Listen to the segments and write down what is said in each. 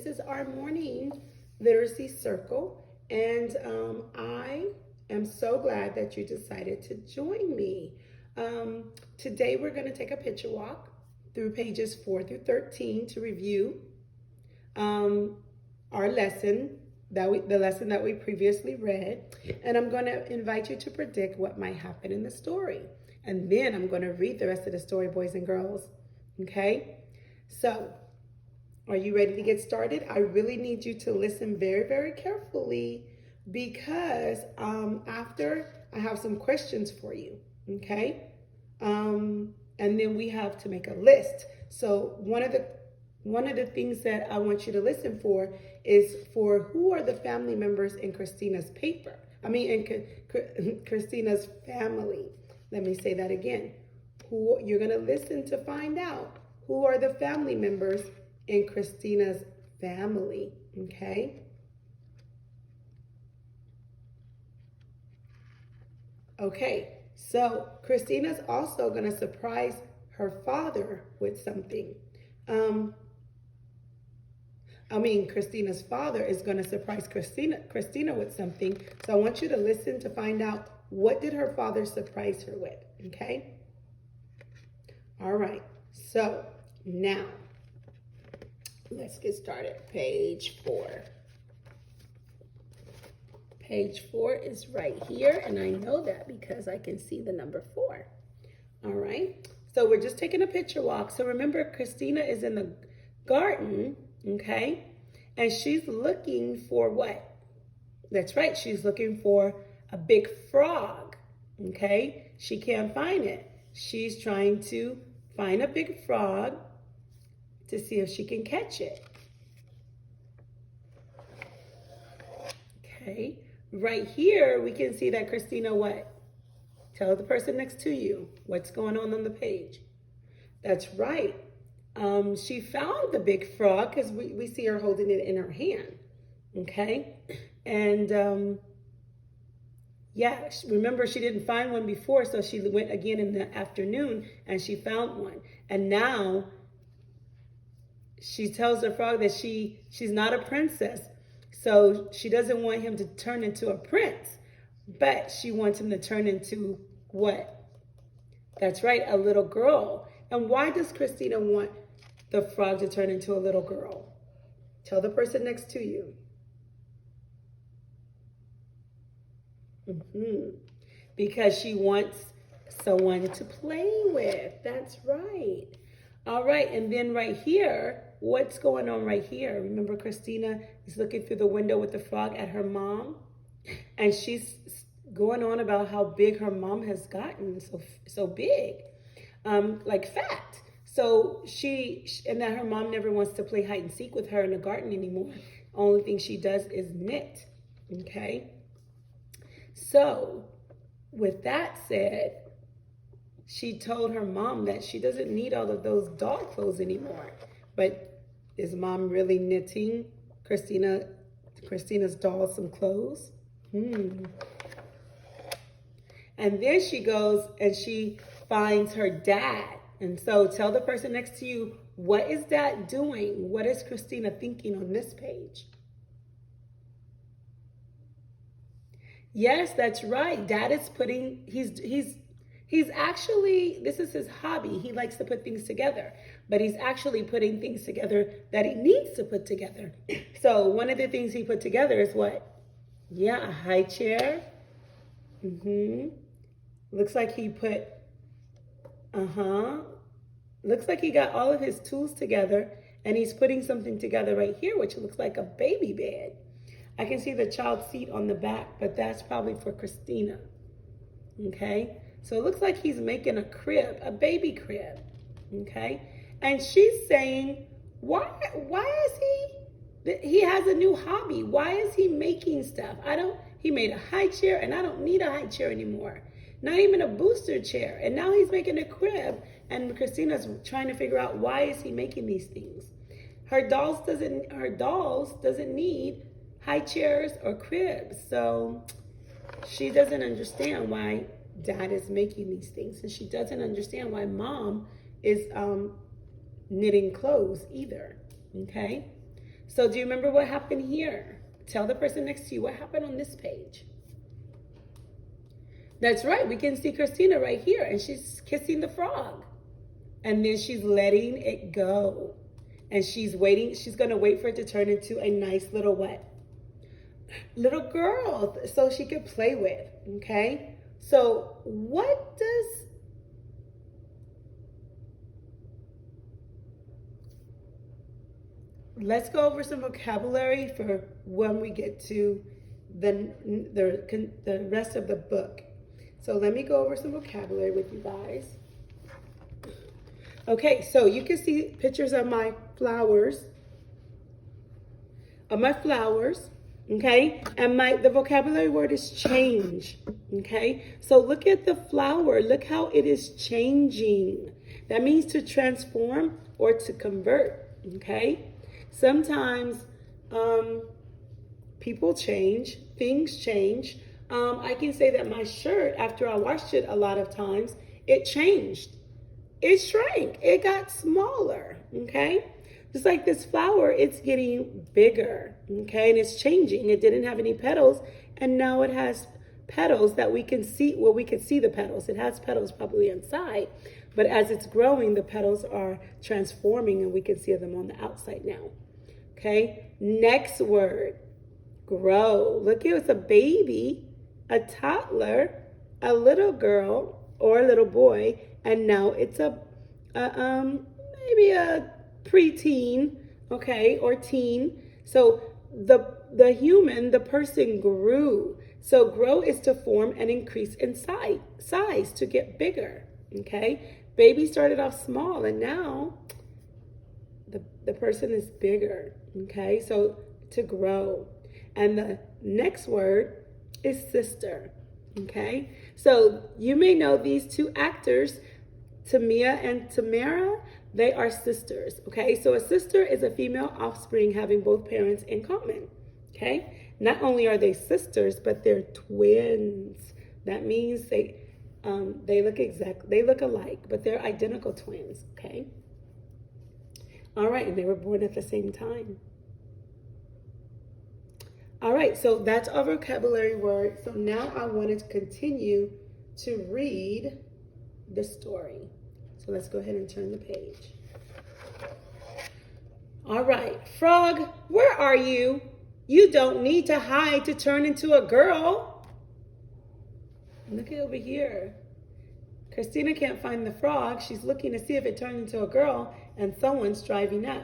this is our morning literacy circle, and I am so glad that you decided to join me. Today we're going to take a picture walk through pages 4 through 13 to review our lesson the lesson that we previously read, and I'm going to invite you to predict what might happen in the story, and then I'm going to read the rest of the story, boys and girls. Okay, so are you ready to get started? I really need you to listen very, very carefully, because after I have some questions for you. Okay, and then we have to make a list. So one of the things that I want you to listen for is for who are the family members in Christina's Christina's family. Let me say that again. You're going to listen to find out who are the family members in Christina's family, okay? Okay, so Christina's also going to surprise her father with something. Christina's father is going to surprise Christina with something. So I want you to listen to find out, what did her father surprise her with, okay? All right, so now let's get started. Page 4. Page 4 is right here, and I know that because I can see the number 4. All right, so we're just taking a picture walk. So remember, Christina is in the garden, okay? And she's looking for what? That's right, she's looking for a big frog, okay? She can't find it. She's trying to find a big frog to see if she can catch it. Okay, right here we can see that Christina what? Tell the person next to you what's going on the page. That's right. She found the big frog because we see her holding it in her hand. Okay, and yeah, remember she didn't find one before, so she went again in the afternoon and she found one. And now she tells the frog that she's not a princess, so she doesn't want him to turn into a prince, but she wants him to turn into what? That's right, a little girl. And why does Christina want the frog to turn into a little girl? Tell the person next to you. Because she wants someone to play with. That's right. All right, and then right here, what's going on right here? Remember, Christina is looking through the window with the frog at her mom, and she's going on about how big her mom has gotten, so big, like fat. So and that her mom never wants to play hide and seek with her in the garden anymore. Only thing she does is knit, okay? So with that said, she told her mom that she doesn't need all of those doll clothes anymore. But is mom really knitting Christina's doll some clothes? And then she goes and she finds her dad. And so tell the person next to you, what is dad doing? What is Christina thinking on this page? Yes, that's right. Dad is he's actually, this is his hobby. He likes to put things together, but he's actually putting things together that he needs to put together. So one of the things he put together is what? Yeah, a high chair. Looks like he put, looks like he got all of his tools together, and he's putting something together right here, which looks like a baby bed. I can see the child's seat on the back, but that's probably for Christina. Okay, so it looks like he's making a crib, a baby crib. Okay, and she's saying, why is he has a new hobby? Why is he making stuff? He made a high chair, and I don't need a high chair anymore. Not even a booster chair. And now he's making a crib, and Christina's trying to figure out, why is he making these things? Her dolls doesn't need high chairs or cribs. So she doesn't understand why dad is making these things, and she doesn't understand why mom is knitting clothes either. Okay, So do you remember what happened here? Tell the person next to you what happened on this page. That's right. We can see Christina right here, and she's kissing the frog. And then she's letting it go. And she's waiting. She's going to wait for it to turn into a nice little what? Little girl, so she could play with. Okay? So what does... Let's go over some vocabulary for when we get to the rest of the book. So let me go over some vocabulary with you guys. Okay, so you can see pictures of my flowers. Okay? And the vocabulary word is change. Okay? So look at the flower. Look how it is changing. That means to transform or to convert. Okay? Sometimes people change, things change. I can say that my shirt, after I washed it a lot of times, it changed. It shrank. It got smaller. Okay? Just like this flower, it's getting bigger. Okay? And it's changing. It didn't have any petals, and now it has petals that we can see. Well, we can see the petals. It has petals probably inside. But as it's growing, the petals are transforming, and we can see them on the outside now. Okay? Next word, grow. Look, it was a baby, a toddler, a little girl, or a little boy, and now it's maybe a preteen, okay, or teen. So the human, the person grew. So grow is to form and increase in size to get bigger. Okay? Baby started off small, and now the person is bigger. Okay? So to grow. And the next word is sister. Okay? So you may know these two actors, Tamia and Tamara. They are sisters. Okay? So a sister is a female offspring having both parents in common. Okay? Not only are they sisters, but they're twins. That means they look alike, but they're identical twins. Okay? All right, and they were born at the same time. All right, so that's our vocabulary word. So now I wanted to continue to read the story. So let's go ahead and turn the page. All right, Frog, where are you? You don't need to hide to turn into a girl. Look at over here. Christina can't find the frog. She's looking to see if it turned into a girl, and someone's driving up.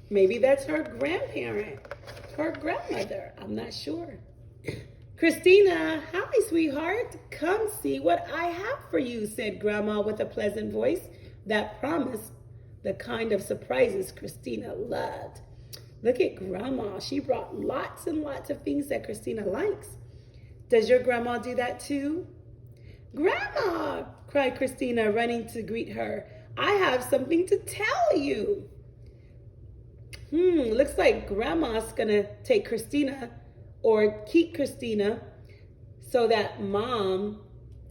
Maybe that's her grandparent, her grandmother. I'm not sure. Christina, hi, sweetheart. Come see what I have for you, said Grandma with a pleasant voice that promised the kind of surprises Christina loved. Look at Grandma. She brought lots and lots of things that Christina likes. Does your grandma do that too? Grandma, cried Christina, running to greet her. I have something to tell you. Looks like Grandma's gonna take Christina or keep Christina so that Mom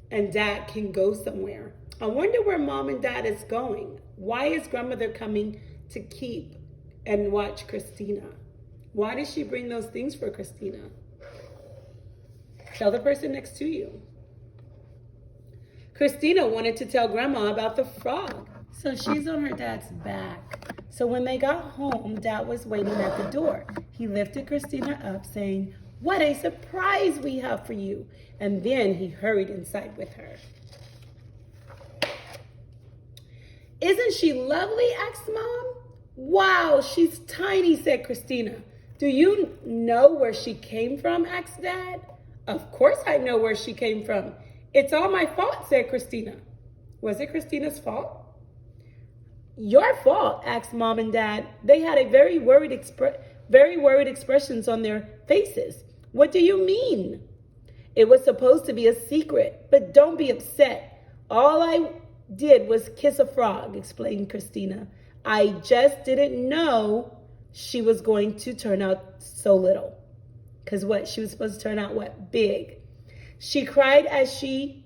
and Dad can go somewhere. I wonder where Mom and Dad is going. Why is Grandmother coming to keep and watch Christina? Why did she bring those things for Christina? Tell the person next to you. Christina wanted to tell Grandma about the frog, so she's on her dad's back. So when they got home, Dad was waiting at the door. He lifted Christina up, saying, "What a surprise we have for you." And then he hurried inside with her. Isn't she lovely? Asked Mom. Wow, she's tiny, said Christina. Do you know where she came from? Asked Dad. Of course I know where she came from. It's all my fault, said Christina. Was it Christina's fault? Your fault, asked Mom and Dad. They had a very worried expressions on their faces. What do you mean? It was supposed to be a secret, but don't be upset. All I did was kiss a frog, explained Christina. I just didn't know she was going to turn out so little. Because what? She was supposed to turn out what? Big. She cried as she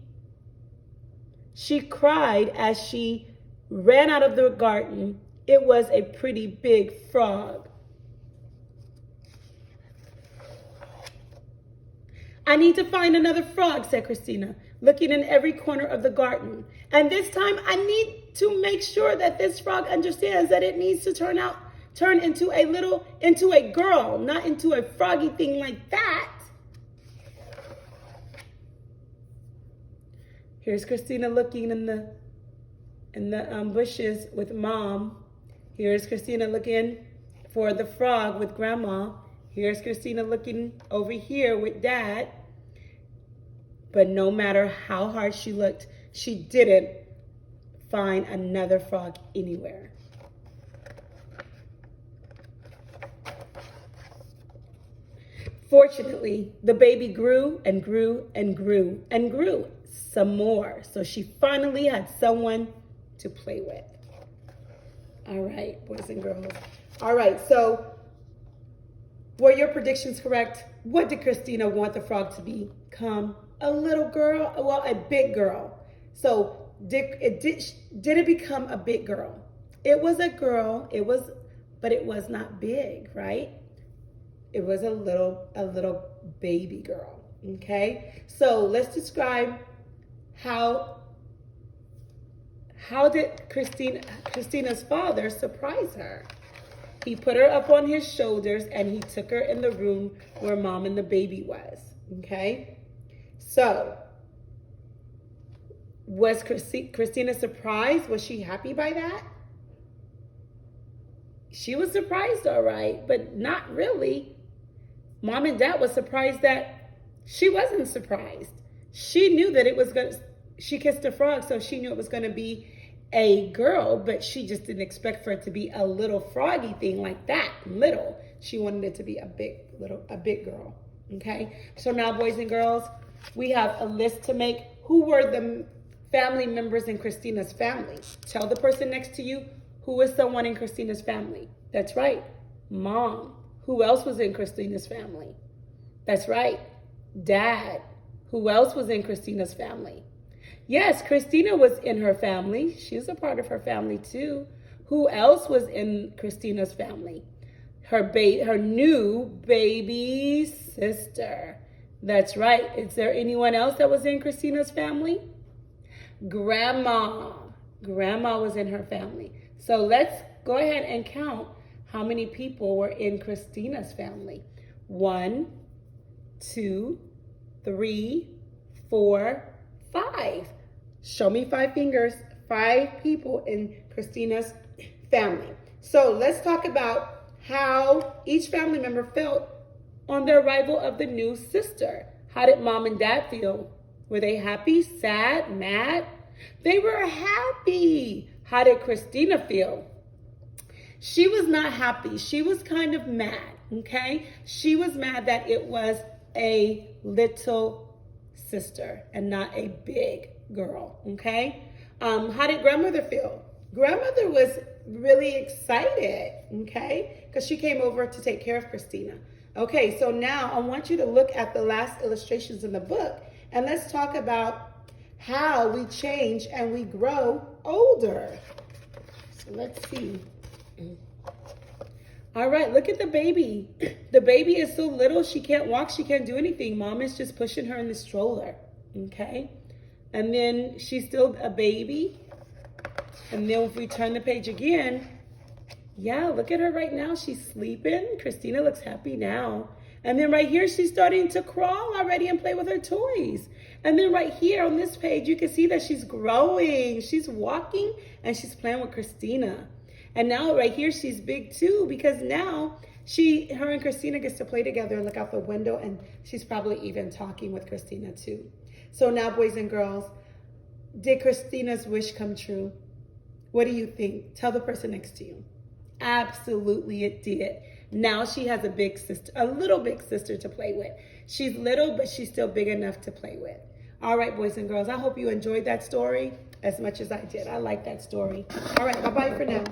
ran out of the garden. It was a pretty big frog. I need to find another frog, said Christina, looking in every corner of the garden. And this time I need to make sure that this frog understands that it needs to turn into a girl, not into a froggy thing like that. Here's Christina looking in the bushes with Mom. Here's Christina looking for the frog with Grandma. Here's Christina looking over here with Dad. But no matter how hard she looked, she didn't find another frog anywhere. Fortunately, the baby grew and grew and grew and grew some more. So she finally had someone to play with. All right, boys and girls. All right, so were your predictions correct? What did Christina want the frog to become? A little girl? Well, a big girl. So did it become a big girl? It was a girl. But it was not big, right? It was a little baby girl. Okay. So let's describe how did Christina's father surprise her? He put her up on his shoulders and he took her in the room where Mom and the baby was. Okay. So, was Christina surprised? Was she happy by that? She was surprised, all right, but not really. Mom and Dad was surprised that she wasn't surprised. She knew that she kissed a frog, so she knew it was going to be a girl, but she just didn't expect for it to be a little froggy thing like that, little. She wanted it to be a big girl, okay? So now, boys and girls, we have a list to make. Who were the family members in Christina's family? Tell the person next to you who is someone in Christina's family. That's right, Mom. Who else was in Christina's family? That's right, Dad. Who else was in Christina's family? Yes, Christina was in her family. She's a part of her family too. Who else was in Christina's family? Her new baby sister. That's right. Is there anyone else that was in Christina's family? Grandma. Grandma was in her family. So let's go ahead and count how many people were in Christina's family. 1, 2, 3, 4, 5. Show me 5 fingers. 5 people in Christina's family. So let's talk about how each family member felt on the arrival of the new sister. How did Mom and Dad feel? Were they happy, sad, mad? They were happy. How did Christina feel? She was not happy. She was kind of mad, okay? She was mad that it was a little sister and not a big girl, okay? How did Grandmother feel? Grandmother was really excited, okay? Because she came over to take care of Christina. Okay, so now I want you to look at the last illustrations in the book and let's talk about how we change and we grow older. So let's see. All right, look at the baby. The baby is so little, she can't walk, she can't do anything. Mom is just pushing her in the stroller, okay? And then she's still a baby. And then if we turn the page again, yeah, look at her right now. She's sleeping. Christina looks happy now. And then right here, she's starting to crawl already and play with her toys. And then right here on this page, you can see that she's growing. She's walking and she's playing with Christina. And now right here, she's big too, because now her and Christina gets to play together and look out the window, and she's probably even talking with Christina too. So now, boys and girls, did Christina's wish come true? What do you think? Tell the person next to you. Absolutely it did. Now she has a little big sister to play with. She's little, but she's still big enough to play with. All right, boys and girls, I hope you enjoyed that story as much as I did. I like that story. All right, bye-bye for now.